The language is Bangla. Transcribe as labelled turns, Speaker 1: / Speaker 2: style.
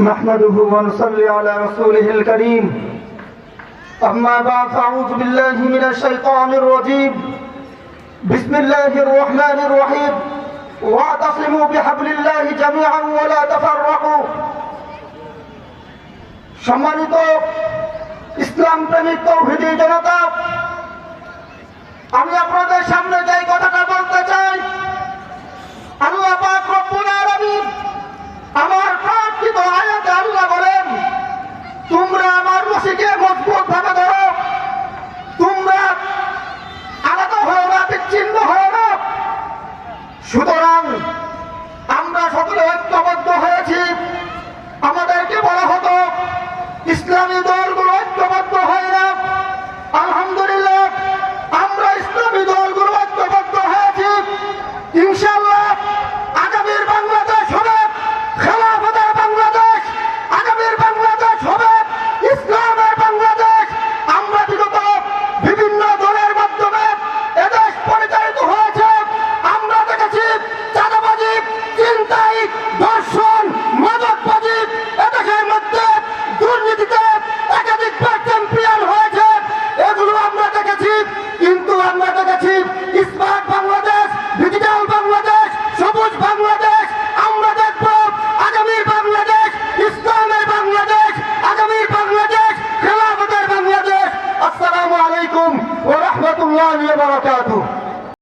Speaker 1: نحمده ونصلي على رسوله الكريم أما بعد فأعوذ بالله من الشيطان الرجيم بسم الله الرحمن الرحيم واعتصموا بحبل الله جميعا ولا تفرقوا সম্মানিত ইসলাম প্রেমিক তৌহিদি জনতা, আমি আপনাদের সামনে যে কথাটা বলতে চাই, আল্লাহ পাক রব্বুল আলামিন আমার প্রার্থিত আয়াতে আল্লাহ বলেন, তোমরা আমার রশিকে মজবুত ভাবে ধরো, তোমরা আলাদা হও না, বিচ্ছিন্ন হও না। সুতরাং আমরা সকলে ঐক্যবদ্ধ হয়েছি। আমাদেরকে বলা হতো ইসলামী দলগুলো ঐক্যবদ্ধ হয় না। আলহামদুলিল্লাহ আমরা ইসলামী দলগুলো ঐক্যবদ্ধ হয়েছি। ইনশাআল্লাহ আগামীর বাংলাদেশ হবে খেলাফতের বাংলাদেশ, আগামীর বাংলাদেশ হবে ইসলামের বাংলাদেশ। আমরা বিগত বিভিন্ন দলের মাধ্যমে এদেশ পরিচালিত হয়েছে। আমরা দেখেছি চাঁদাবাজি, ছিনতাই, ধর্ষণ, মাদকবাজি, এদেশের মধ্যে দুর্নীতিতে একাধিকবার চ্যাম্পিয়ন হয়েছে। এগুলো আমরা দেখেছি, কিন্তু আমরা দেখেছি